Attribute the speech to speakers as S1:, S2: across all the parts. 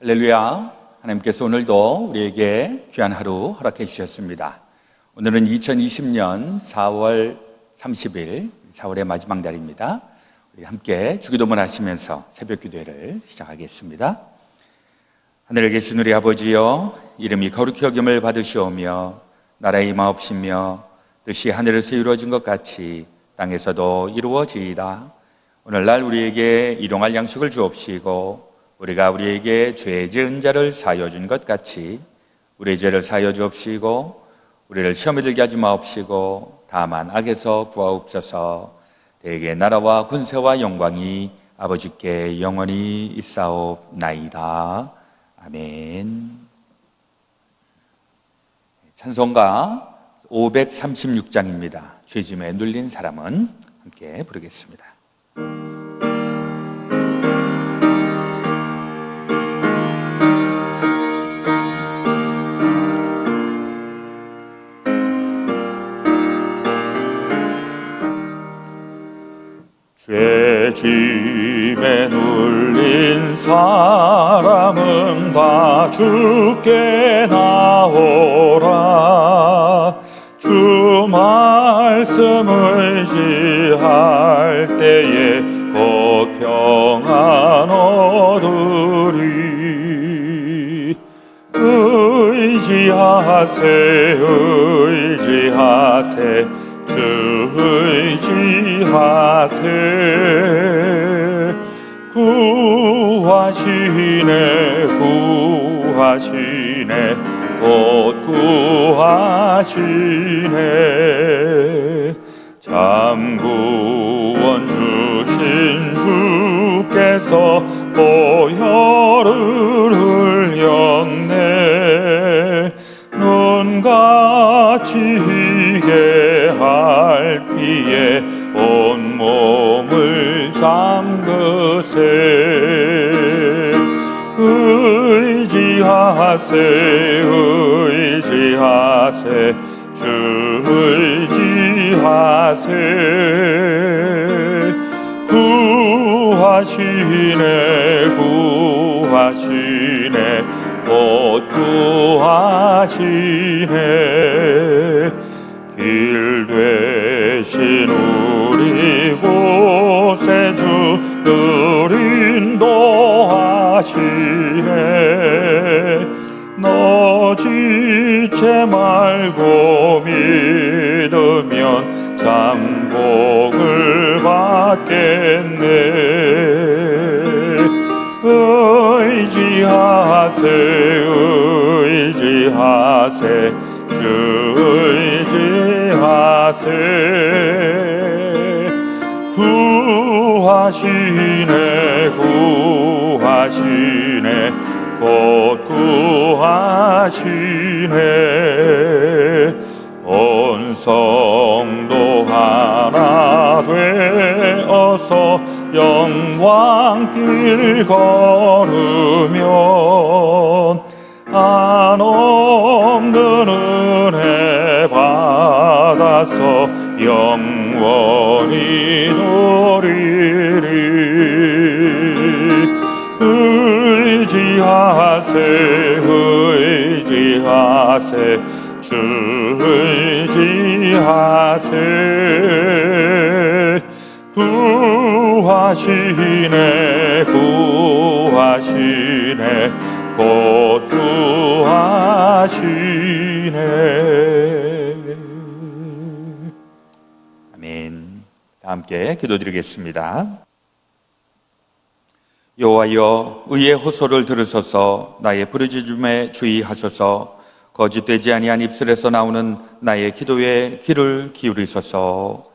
S1: 할렐루야. 하나님께서 오늘도 우리에게 귀한 하루 허락해 주셨습니다. 오늘은 2020년 4월 30일 4월의 마지막 날입니다. 우리 함께 주기도문 하시면서 새벽 기도회를 시작하겠습니다. 하늘에 계신 우리 아버지여, 이름이 거룩히 여김을 받으시오며 나라의 임하옵시며 뜻이 하늘에서 이루어진 것 같이 땅에서도 이루어지이다. 오늘날 우리에게 일용할 양식을 주옵시고 우리가 우리에게 죄 지은 자를 사하여 준 것 같이 우리의 죄를 사하여 주옵시고 우리를 시험에 들게 하지 마옵시고 다만 악에서 구하옵소서. 대개 나라와 군세와 영광이 아버지께 영원히 있사옵나이다. 아멘. 찬송가 536장입니다. 죄짐에 눌린 사람은 함께 부르겠습니다. 죄짐에 눌린 사람은 다 주께 나오라. 주 말씀 의지할 때에 곧 평안 얻으리. 의지하세 의지하세 주 의지하세. 구하시네 구하시네 곧 구하시네. 참 구원 주신 주께서 보혈을 흘렸네. 눈같이 희게 할 피에 온몸을 잠그세. 의지하세 의지하세 주 의지하세. 구하시네 구하시네 곧 구하시네. 길 되신 우리 곳에 주를 인도하시네. 너 지체 말고 믿으면 잠복을 받겠네. 의지하세 의지하세 주 의지하세. 구하시네 구하시네 곧 구하시네. 온 성도 하나 되어서 영광길 걸으면 한없는 은혜 받아서 영원히 누리리. 의지하세 의지하세 주 의지하세. 구하시네 구하시네 곧 구하시네. 아멘. 다 함께 기도드리겠습니다. 여호와여, 의의 호소를 들으소서. 나의 부르짖음에 주의하소서. 거짓되지 아니한 입술에서 나오는 나의 기도에 귀를 기울이소서.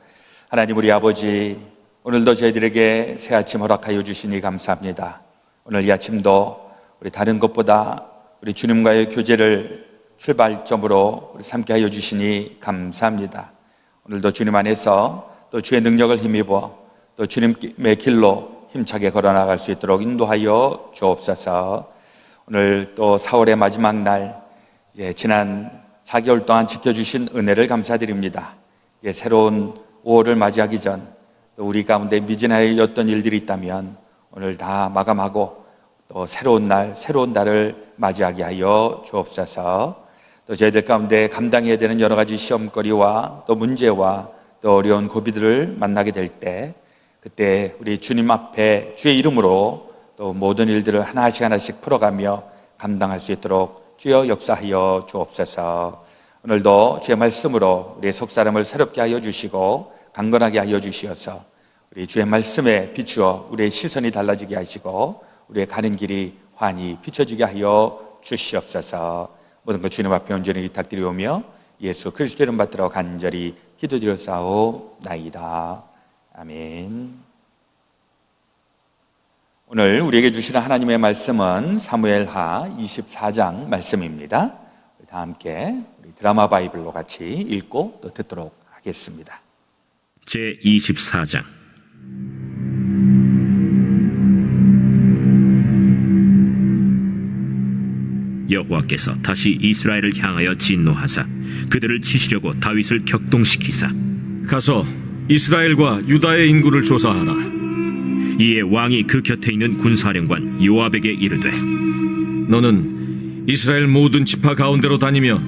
S1: 하나님 우리 아버지, 오늘도 저희들에게 새 아침 허락하여 주시니 감사합니다. 오늘 이 아침도 우리 다른 것보다 우리 주님과의 교제를 출발점으로 우리 삼게 하여 주시니 감사합니다. 오늘도 주님 안에서 또 주의 능력을 힘입어 또 주님의 길로 힘차게 걸어나갈 수 있도록 인도하여 주옵소서. 오늘 또 4월의 마지막 날, 지난 4개월 동안 지켜주신 은혜를 감사드립니다. 새로운 5월을 맞이하기 전 또 우리 가운데 미진하였던 일들이 있다면 오늘 다 마감하고 또 새로운 날, 새로운 달을 맞이하게 하여 주옵소서. 또 저희들 가운데 감당해야 되는 여러 가지 시험거리와 또 문제와 또 어려운 고비들을 만나게 될 때, 그때 우리 주님 앞에 주의 이름으로 또 모든 일들을 하나씩 하나씩 풀어가며 감당할 수 있도록 주여 역사하여 주옵소서. 오늘도 주의 말씀으로 우리의 속사람을 새롭게 하여 주시고 강건하게 하여 주시어서 우리 주의 말씀에 비추어 우리의 시선이 달라지게 하시고 우리의 가는 길이 환히 비춰지게 하여 주시옵소서. 모든 것 주님 앞에 온전히 부탁드리오며 예수 그리스도 이름 받들어 간절히 기도드렸사오나이다. 아멘. 오늘 우리에게 주시는 하나님의 말씀은 사무엘하 24장 말씀입니다. 다 함께 우리 드라마 바이블로 같이 읽고 또 듣도록 하겠습니다.
S2: 제24장. 여호와께서 다시 이스라엘을 향하여 진노하사 그들을 치시려고 다윗을 격동시키사
S3: 가서 이스라엘과 유다의 인구를 조사하라.
S2: 이에 왕이 그 곁에 있는 군사령관 요압에게 이르되
S3: 너는 이스라엘 모든 지파 가운데로 다니며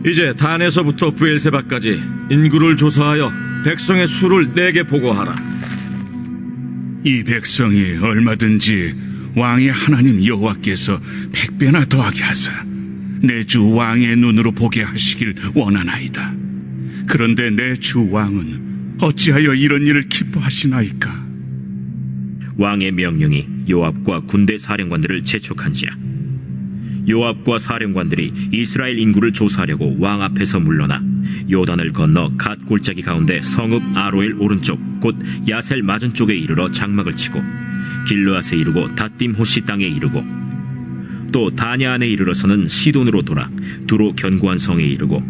S3: 이제 단에서부터 브엘세바까지 인구를 조사하여 백성의 수를 내게 보고하라.
S4: 이 백성이 얼마든지 왕의 하나님 여호와께서 100배나 더하게 하사 내 주 왕의 눈으로 보게 하시길 원하나이다. 그런데 내 주 왕은 어찌하여 이런 일을 기뻐하시나이까?
S2: 왕의 명령이 요압과 군대 사령관들을 재촉한지라. 요압과 사령관들이 이스라엘 인구를 조사하려고 왕 앞에서 물러나 요단을 건너 갓 골짜기 가운데 성읍 아로엘 오른쪽 곧 야셀 맞은 쪽에 이르러 장막을 치고 길르앗에 이르고 닷딤 호시 땅에 이르고 또 다냐 안에 이르러서는 시돈으로 돌아 두로 견고한 성에 이르고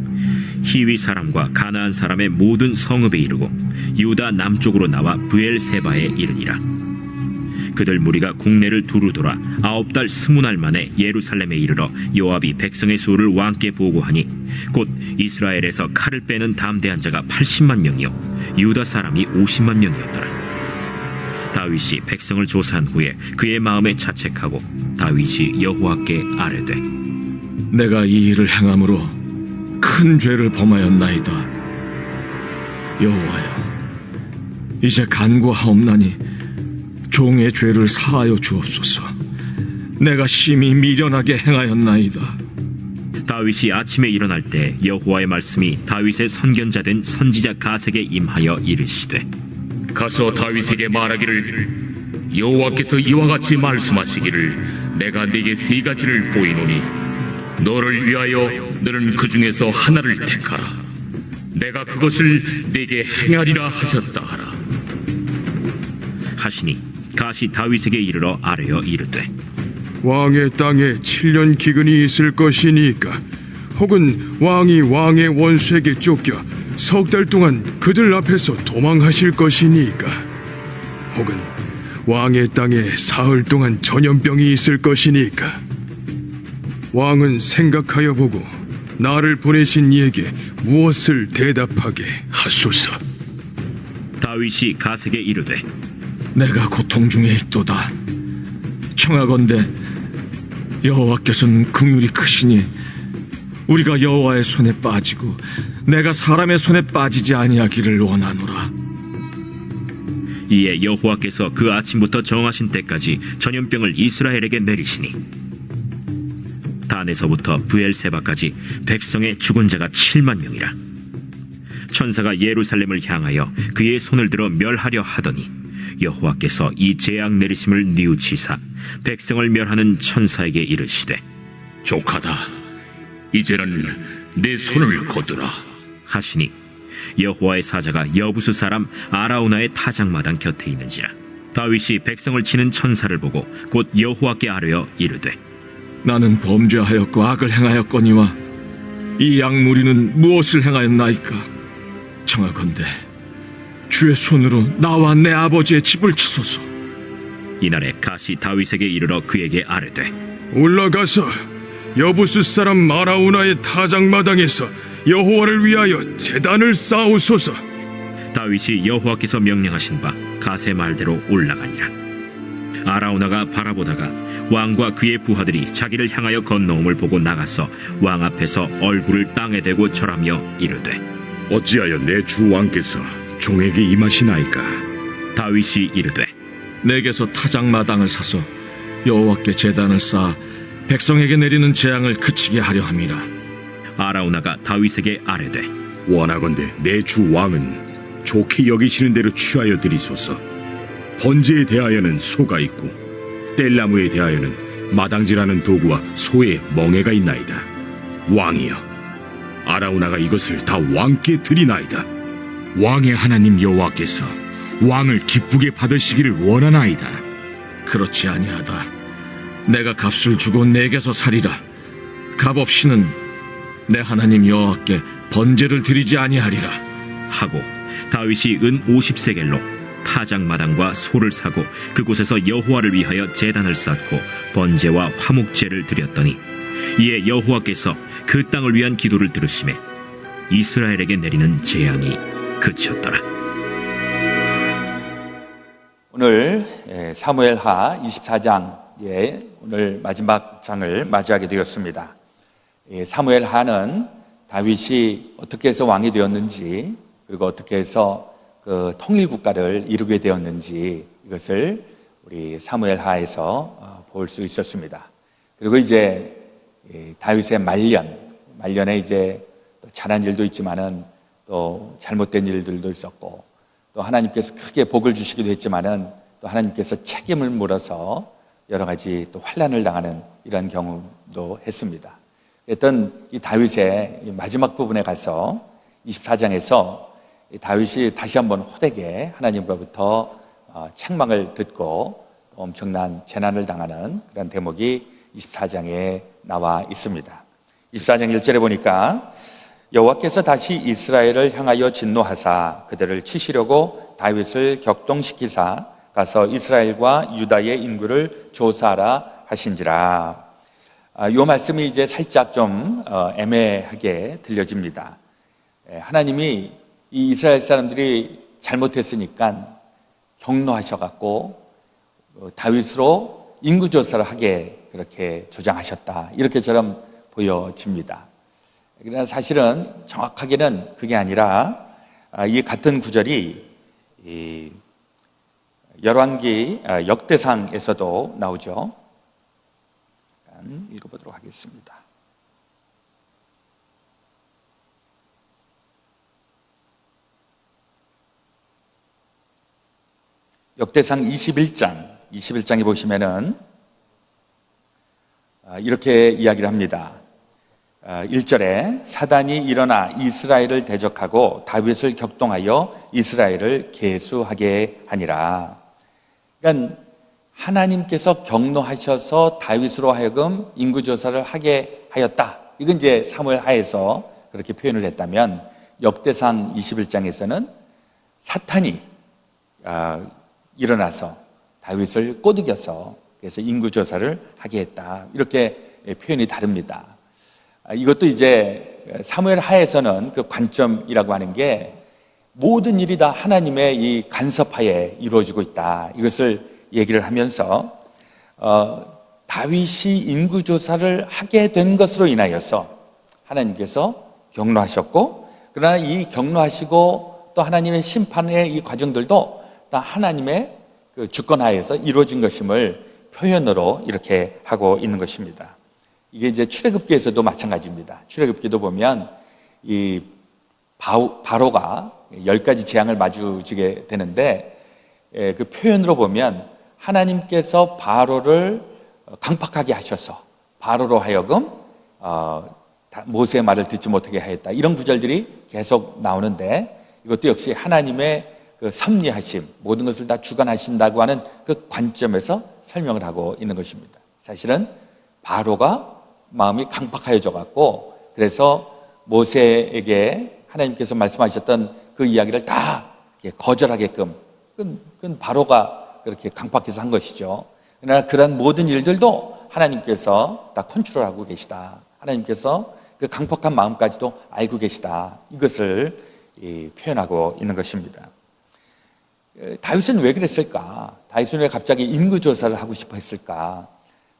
S2: 히위 사람과 가나안 사람의 모든 성읍에 이르고 유다 남쪽으로 나와 브엘세바에 이르니라. 그들 무리가 국내를 두루 돌아 9달 20날 만에 예루살렘에 이르러 요압이 백성의 수를 왕께 보고하니 곧 이스라엘에서 칼을 빼는 담대한 자가 80만 명이요 유다 사람이 50만 명이었더라. 다윗이 백성을 조사한 후에 그의 마음에 자책하고 다윗이 여호와께 아뢰되
S3: 내가 이 일을 행함으로 큰 죄를 범하였나이다. 여호와여, 이제 간구하옵나니 종의 죄를 사하여 주옵소서. 내가 심히 미련하게 행하였나이다.
S2: 다윗이 아침에 일어날 때 여호와의 말씀이 다윗의 선견자 된 선지자 가색에 임하여 이르시되
S5: 가서 다윗에게 말하기를 여호와께서 이와 같이 말씀하시기를 내가 네게 세 가지를 보이노니 너를 위하여 너는 그 중에서 하나를 택하라. 내가 그것을 네게 행하리라 하셨다 하라.
S2: 하시니 갓이 다윗에게 이르러 아뢰어 이르되
S6: 왕의 땅에 7년 기근이 있을 것이니까 혹은 왕이 왕의 원수에게 쫓겨 석 달 동안 그들 앞에서 도망하실 것이니까 혹은 왕의 땅에 사흘 동안 전염병이 있을 것이니까 왕은 생각하여 보고 나를 보내신 이에게 무엇을 대답하게 하소서.
S2: 다윗이 가색에 이르되
S3: 내가 고통 중에 있도다. 청하건대 여호와께서는 긍휼이 크시니 우리가 여호와의 손에 빠지고 내가 사람의 손에 빠지지 아니하기를 원하노라.
S2: 이에 여호와께서 그 아침부터 정하신 때까지 전염병을 이스라엘에게 내리시니 단에서부터 브엘세바까지 백성의 죽은 자가 7만 명이라. 천사가 예루살렘을 향하여 그의 손을 들어 멸하려 하더니 여호와께서 이 재앙 내리심을 뉘우치사 백성을 멸하는 천사에게 이르시되
S5: 족하다. 이제는 내 손을 거두라
S2: 하시니 여호와의 사자가 여부수 사람 아라우나의 타작마당 곁에 있는지라. 다윗이 백성을 치는 천사를 보고 곧 여호와께 아뢰어 이르되
S3: 나는 범죄하였고 악을 행하였거니와 이 양무리는 무엇을 행하였나이까? 청하건대 주의 손으로 나와 내 아버지의 집을 치소서.
S2: 이날에 갓이 다윗에게 이르러 그에게 아뢰되
S6: 올라가서 여부스 사람 마라우나의 타작마당에서 여호와를 위하여 제단을 쌓으소서.
S2: 다윗이 여호와께서 명령하신 바 갓의 말대로 올라가니라. 아라우나가 바라보다가 왕과 그의 부하들이 자기를 향하여 건너옴을 보고 나가서 왕 앞에서 얼굴을 땅에 대고 절하며 이르되
S7: 어찌하여 내 주 왕께서 종에게 임하시나이까?
S2: 다윗이 이르되
S3: 내게서 타작마당을 사서 여호와께 제단을 쌓아 백성에게 내리는 재앙을 그치게 하려 함이라.
S2: 아라우나가 다윗에게 아뢰되
S7: 원하건대 내 주 왕은 좋게 여기시는 대로 취하여 드리소서. 번제에 대하여는 소가 있고 뗄나무에 대하여는 마당질하는 도구와 소의 멍에가 있나이다. 왕이여, 아라우나가 이것을 다 왕께 드리나이다. 왕의 하나님 여호와께서 왕을 기쁘게 받으시기를 원하나이다.
S3: 그렇지 아니하다. 내가 값을 주고 내게서 살이라. 값 없이는 내 하나님 여호와께 번제를 드리지 아니하리라.
S2: 하고 다윗이 은 50세겔로 타작마당과 소를 사고 그곳에서 여호와를 위하여 제단을 쌓고 번제와 화목제를 드렸더니 이에 여호와께서 그 땅을 위한 기도를 들으시매 이스라엘에게 내리는 재앙이 그쳤더라.
S1: 오늘 사무엘하 24장에 오늘 마지막 장을 맞이하게 되었습니다. 사무엘하는 다윗이 어떻게 해서 왕이 되었는지, 그리고 어떻게 해서 그 통일 국가를 이루게 되었는지 이것을 우리 사무엘하에서 볼 수 있었습니다. 그리고 이제 다윗의 말년에 이제 또 잘한 일도 있지만은 또 잘못된 일들도 있었고, 또 하나님께서 크게 복을 주시기도 했지만은 또 하나님께서 책임을 물어서 여러 가지 또 환난을 당하는 이런 경험도 했습니다. 어떤 이 다윗의 마지막 부분에 가서 24장에서 다윗이 다시 한번 호되게 하나님으로부터 책망을 듣고 엄청난 재난을 당하는 그런 대목이 24장에 나와 있습니다. 24장 1절에 보니까 여호와께서 다시 이스라엘을 향하여 진노하사 그들을 치시려고 다윗을 격동시키사 가서 이스라엘과 유다의 인구를 조사하라 하신지라. 이 말씀이 이제 살짝 좀 애매하게 들려집니다. 하나님이 이 이스라엘 사람들이 잘못했으니까 경노하셔갖고 다윗으로 인구조사를 하게 그렇게 조장하셨다, 이렇게처럼 보여집니다. 그러나 사실은 정확하게는 그게 아니라 이 같은 구절이 이 열왕기 역대상에서도 나오죠. 읽어보도록 하겠습니다. 역대상 21장에 보시면은 이렇게 이야기를 합니다. 1절에 사단이 일어나 이스라엘을 대적하고 다윗을 격동하여 이스라엘을 계수하게 하니라. 그러니까 하나님께서 경노하셔서 다윗으로 하여금 인구조사를 하게 하였다. 이건 이제 사무엘하에서 그렇게 표현을 했다면, 역대상 21장에서는 사탄이 일어나서 다윗을 꼬드겨서 그래서 인구조사를 하게 했다, 이렇게 표현이 다릅니다. 이것도 이제 사무엘하에서는 그 관점이라고 하는 게 모든 일이 다 하나님의 이 간섭하에 이루어지고 있다, 이것을 얘기를 하면서 다윗이 인구조사를 하게 된 것으로 인하여서 하나님께서 경노하셨고, 그러나 이 경노하시고 또 하나님의 심판의 이 과정들도 다 하나님의 그 주권하에서 이루어진 것임을 표현으로 이렇게 하고 있는 것입니다. 이게 이제 출애굽기에서도 마찬가지입니다. 출애굽기도 보면 이 바로가 10가지 재앙을 마주치게 되는데, 그 표현으로 보면 하나님께서 바로를 강팍하게 하셔서 바로로 하여금 모세의 말을 듣지 못하게 하였다, 이런 구절들이 계속 나오는데, 이것도 역시 하나님의 그 섭리하심, 모든 것을 다 주관하신다고 하는 그 관점에서 설명을 하고 있는 것입니다. 사실은 바로가 마음이 강팍하여져 갖고, 그래서 모세에게 하나님께서 말씀하셨던 그 이야기를 다 거절하게끔, 그건 바로가 그렇게 강팍해서 한 것이죠. 그러나 그런 모든 일들도 하나님께서 다 컨트롤하고 계시다, 하나님께서 그 강팍한 마음까지도 알고 계시다, 이것을 표현하고 있는 것입니다. 다윗은 왜 그랬을까? 다윗은 왜 갑자기 인구조사를 하고 싶어 했을까?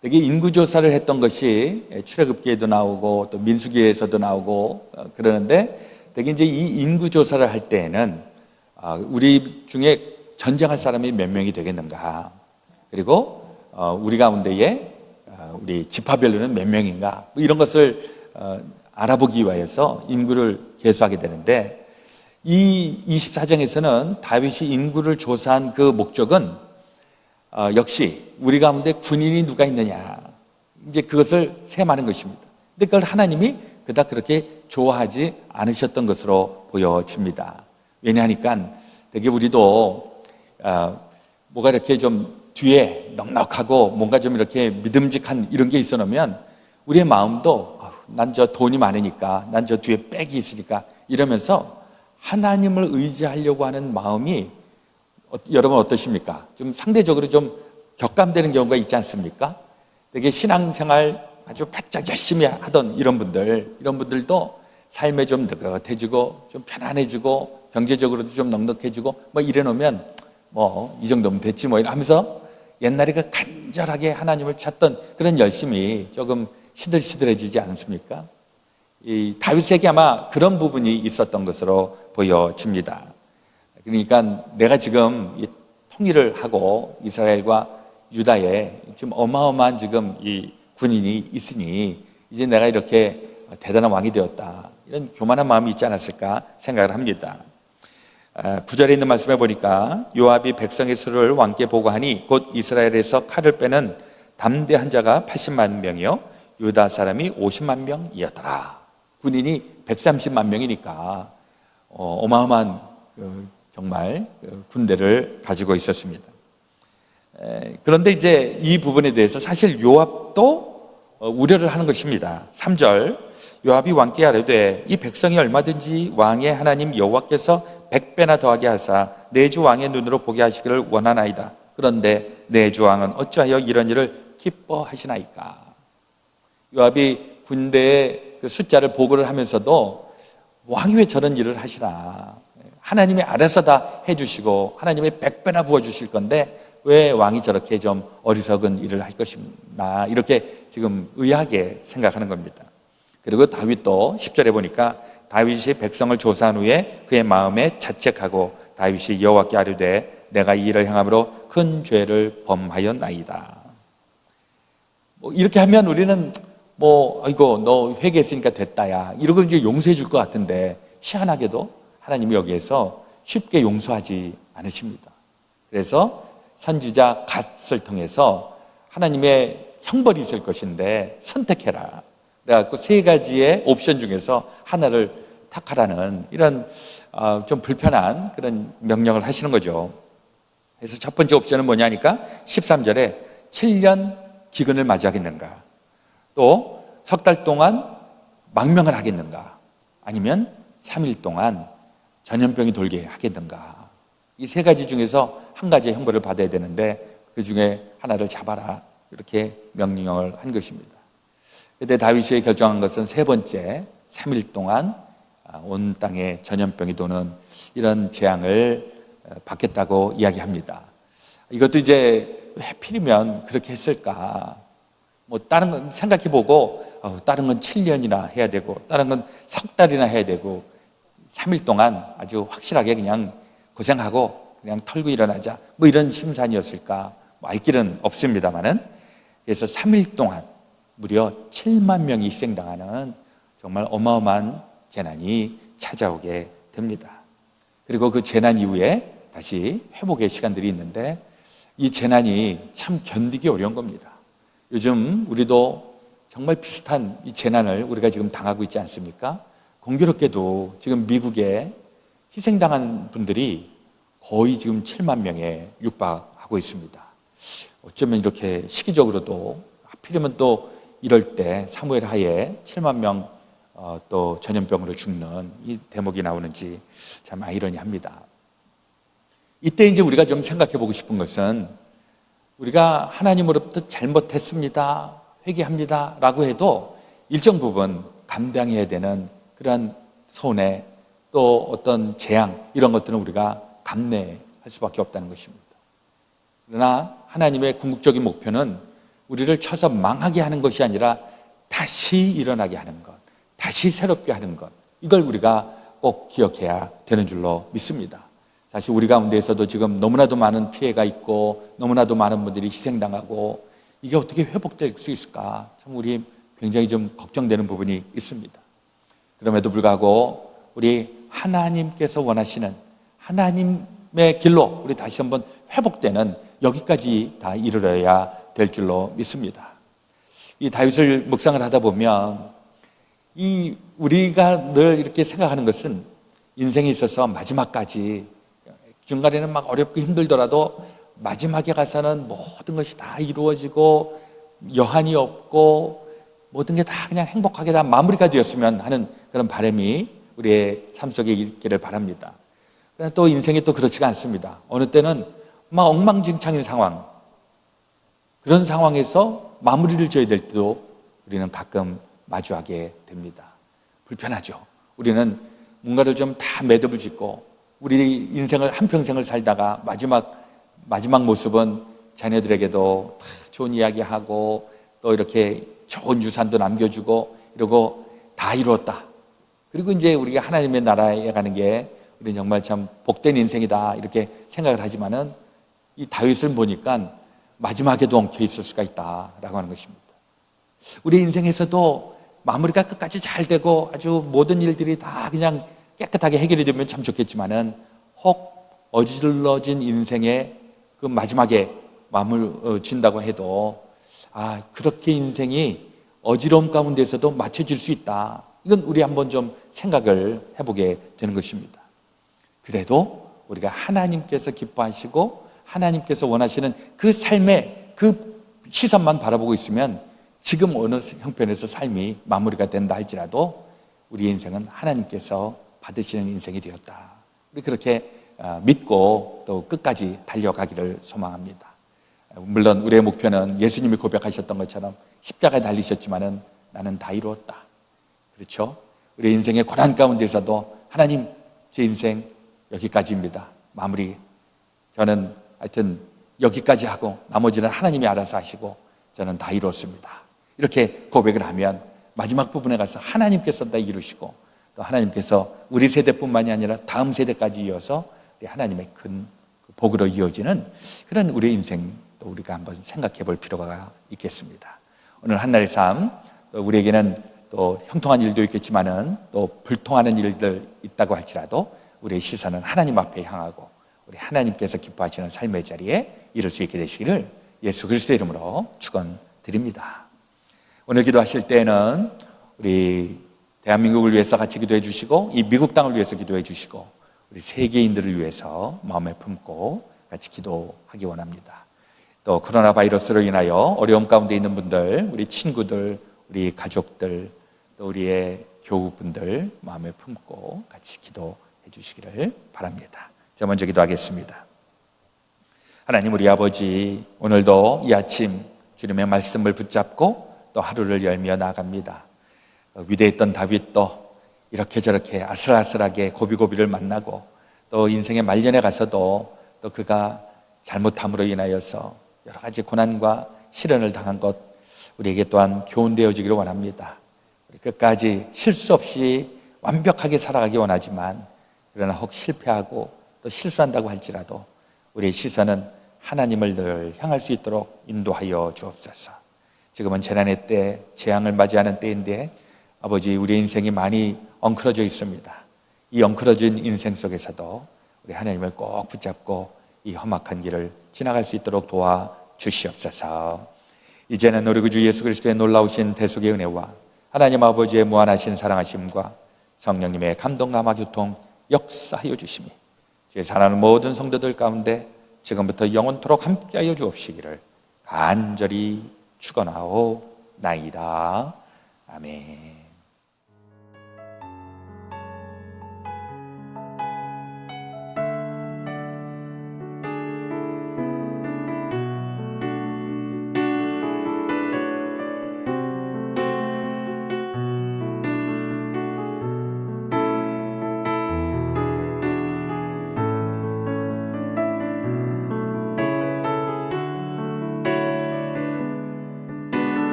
S1: 되게 인구조사를 했던 것이 출애굽기에도 나오고 또 민수기에서도 나오고 그러는데 되게 이제 이 인구조사를 할 때에는 우리 중에 전쟁할 사람이 몇 명이 되겠는가? 그리고 우리 가운데에 우리 지파별로는 몇 명인가? 뭐 이런 것을 알아보기 위해서 인구를 계수하게 되는데 이 24장에서는 다윗이 인구를 조사한 그 목적은 역시 우리 가운데 군인이 누가 있느냐 이제 그것을 셈하는 것입니다. 근데 그걸 하나님이 그닥 그렇게 좋아하지 않으셨던 것으로 보여집니다. 왜냐하니까 되게 우리도 뭐가 이렇게 좀 뒤에 넉넉하고 뭔가 좀 이렇게 믿음직한 이런 게 있어 놓으면 우리의 마음도 난 저 돈이 많으니까 난 저 뒤에 백이 있으니까 이러면서 하나님을 의지하려고 하는 마음이 여러분 어떠십니까? 좀 상대적으로 좀 격감되는 경우가 있지 않습니까? 되게 신앙생활 아주 바짝 열심히 하던 이런 분들도 삶에 좀 느긋해지고 좀 편안해지고 경제적으로도 좀 넉넉해지고 뭐 이래 놓으면 뭐 이 정도면 됐지 뭐 이러면서 옛날에 그 간절하게 하나님을 찾던 그런 열심이 조금 시들시들해지지 않습니까? 이 다윗에게 아마 그런 부분이 있었던 것으로 보여집니다. 그러니까 내가 지금 이 통일을 하고 이스라엘과 유다에 지금 어마어마한 지금 이 군인이 있으니 이제 내가 이렇게 대단한 왕이 되었다 이런 교만한 마음이 있지 않았을까 생각을 합니다. 9절에 있는 말씀에 보니까 요압이 백성의 수를 왕께 보고하니 곧 이스라엘에서 칼을 빼는 담대한 자가 80만 명이요 유다 사람이 50만 명이었더라. 군인이 130만 명이니까 어마어마한 정말 군대를 가지고 있었습니다. 그런데 이제 이 부분에 대해서 사실 요압도 우려를 하는 것입니다. 3절 요압이 왕께 아뢰되 이 백성이 얼마든지 왕의 하나님 여호와께서 100배나 더하게 하사 내 주 왕의 눈으로 보게 하시기를 원하나이다. 그런데 내 주 왕은 어찌하여 이런 일을 기뻐하시나이까? 요압이 군대의 그 숫자를 보고를 하면서도 왕이 왜 저런 일을 하시나? 하나님이 알아서 다 해주시고 하나님이 100배나 부어주실 건데 왜 왕이 저렇게 좀 어리석은 일을 할 것이나 이렇게 지금 의아하게 생각하는 겁니다. 그리고 다윗도 10절에 보니까 다윗이 백성을 조사한 후에 그의 마음에 자책하고 다윗이 여호와께 아뢰되 내가 이 일을 행함으로 큰 죄를 범하였나이다. 뭐 이렇게 하면 우리는 뭐 아이고 너 회개했으니까 됐다야 이러고 이제 용서해 줄 것 같은데 희한하게도 하나님이 여기에서 쉽게 용서하지 않으십니다. 그래서 선지자 갓을 통해서 하나님의 형벌이 있을 것인데 선택해라. 그래갖고 세 가지의 옵션 중에서 하나를 택하라는 이런 좀 불편한 그런 명령을 하시는 거죠. 그래서 첫 번째 옵션은 뭐냐니까 13절에 7년 기근을 맞이하겠는가, 또 석 달 동안 망명을 하겠는가, 아니면 3일 동안 전염병이 돌게 하겠는가. 이 세 가지 중에서 한 가지의 형벌을 받아야 되는데 그 중에 하나를 잡아라 이렇게 명령을 한 것입니다. 그때 다윗이 결정한 것은 세 번째 3일 동안 온 땅에 전염병이 도는 이런 재앙을 받겠다고 이야기합니다. 이것도 이제 하필이면 그렇게 했을까? 뭐 다른 건 생각해보고 다른 건 7년이나 해야 되고 다른 건 석 달이나 해야 되고 3일 동안 아주 확실하게 그냥 고생하고 그냥 털고 일어나자 뭐 이런 심산이었을까? 뭐 알 길은 없습니다만은 그래서 3일 동안 무려 7만 명이 희생당하는 정말 어마어마한 재난이 찾아오게 됩니다. 그리고 그 재난 이후에 다시 회복의 시간들이 있는데 이 재난이 참 견디기 어려운 겁니다. 요즘 우리도 정말 비슷한 이 재난을 우리가 지금 당하고 있지 않습니까? 공교롭게도 지금 미국에 희생당한 분들이 거의 지금 7만 명에 육박하고 있습니다. 어쩌면 이렇게 시기적으로도 하필이면 또 이럴 때 사무엘 하에 7만 명 또 전염병으로 죽는 이 대목이 나오는지 참 아이러니합니다. 이때 이제 우리가 좀 생각해 보고 싶은 것은 우리가 하나님으로부터 잘못했습니다, 회개합니다 라고 해도 일정 부분 감당해야 되는 그러한 손해 또 어떤 재앙 이런 것들은 우리가 감내할 수밖에 없다는 것입니다. 그러나 하나님의 궁극적인 목표는 우리를 쳐서 망하게 하는 것이 아니라 다시 일어나게 하는 것, 다시 새롭게 하는 것, 이걸 우리가 꼭 기억해야 되는 줄로 믿습니다. 사실 우리 가운데에서도 지금 너무나도 많은 피해가 있고 너무나도 많은 분들이 희생당하고 이게 어떻게 회복될 수 있을까? 참 우리 굉장히 좀 걱정되는 부분이 있습니다. 그럼에도 불구하고 우리 하나님께서 원하시는 하나님의 길로 우리 다시 한번 회복되는 여기까지 다 이르러야 될 줄로 믿습니다. 이 다윗을 묵상을 하다 보면 우리가 늘 이렇게 생각하는 것은 인생에 있어서 마지막까지 중간에는 막 어렵고 힘들더라도 마지막에 가서는 모든 것이 다 이루어지고 여한이 없고 모든 게 다 그냥 행복하게 다 마무리가 되었으면 하는 그런 바람이 우리의 삶 속에 있기를 바랍니다. 그러나 또 인생이 또 그렇지가 않습니다. 어느 때는 막 엉망진창인 상황, 그런 상황에서 마무리를 지어야 될 때도 우리는 가끔 마주하게 됩니다. 불편하죠. 우리는 뭔가를 좀 다 매듭을 짓고 우리 인생을 한평생을 살다가 마지막 모습은 자녀들에게도 다 좋은 이야기하고 또 이렇게 좋은 유산도 남겨주고 이러고 다 이루었다. 그리고 이제 우리가 하나님의 나라에 가는 게 우리 정말 참 복된 인생이다 이렇게 생각을 하지만은 이 다윗을 보니까 마지막에도 엉켜 있을 수가 있다라고 하는 것입니다. 우리 인생에서도 마무리가 끝까지 잘 되고 아주 모든 일들이 다 그냥 깨끗하게 해결이 되면 참 좋겠지만은 혹 어질러진 인생의 그 마지막에 마무리 진다고 해도 그렇게 인생이 어지러움 가운데서도 맞춰질 수 있다. 이건 우리 한번 좀 생각을 해보게 되는 것입니다. 그래도 우리가 하나님께서 기뻐하시고 하나님께서 원하시는 그 삶의 그 시선만 바라보고 있으면 지금 어느 형편에서 삶이 마무리가 된다 할지라도 우리 인생은 하나님께서 받으시는 인생이 되었다. 우리 그렇게 믿고 또 끝까지 달려가기를 소망합니다. 물론 우리의 목표는 예수님이 고백하셨던 것처럼 십자가에 달리셨지만은 나는 다 이루었다. 그렇죠? 우리 인생의 고난 가운데서도 하나님, 제 인생 여기까지입니다. 마무리. 저는 하여튼 여기까지 하고 나머지는 하나님이 알아서 하시고 저는 다 이루었습니다. 이렇게 고백을 하면 마지막 부분에 가서 하나님께서 다 이루시고 또 하나님께서 우리 세대뿐만이 아니라 다음 세대까지 이어서 하나님의 큰 복으로 이어지는 그런 우리의 인생 또 우리가 한번 생각해 볼 필요가 있겠습니다. 오늘 한날의 삶, 우리에게는 또 형통한 일도 있겠지만은 또 불통하는 일들 있다고 할지라도 우리의 시선은 하나님 앞에 향하고 우리 하나님께서 기뻐하시는 삶의 자리에 이룰 수 있게 되시기를 예수 그리스도의 이름으로 축원드립니다. 오늘 기도하실 때는 우리 대한민국을 위해서 같이 기도해 주시고 이 미국 땅을 위해서 기도해 주시고 우리 세계인들을 위해서 마음에 품고 같이 기도하기 원합니다. 또 코로나 바이러스로 인하여 어려움 가운데 있는 분들, 우리 친구들, 우리 가족들, 또 우리의 교우분들 마음에 품고 같이 기도해 주시기를 바랍니다. 자, 먼저 기도하겠습니다. 하나님 우리 아버지, 오늘도 이 아침 주님의 말씀을 붙잡고 또 하루를 열며 나갑니다. 위대했던 다윗도 이렇게 저렇게 아슬아슬하게 고비고비를 만나고 또 인생의 말년에 가서도 또 그가 잘못함으로 인하여서 여러 가지 고난과 시련을 당한 것 우리에게 또한 교훈되어지기를 원합니다. 우리 끝까지 실수 없이 완벽하게 살아가기 원하지만 그러나 혹 실패하고 또 실수한다고 할지라도 우리의 시선은 하나님을 늘 향할 수 있도록 인도하여 주옵소서. 지금은 재난의 때, 재앙을 맞이하는 때인데 아버지 우리 인생이 많이 엉클어져 있습니다. 이 엉클어진 인생 속에서도 우리 하나님을 꼭 붙잡고 이 험악한 길을 지나갈 수 있도록 도와주시옵소서. 이제는 우리 구주 예수 그리스도의 놀라우신 대속의 은혜와 하나님 아버지의 무한하신 사랑하심과 성령님의 감동 감화 교통 역사하여 주시니 주의 사랑하는 모든 성도들 가운데 지금부터 영원토록 함께하여 주옵시기를 간절히 축원하오나이다. 아멘.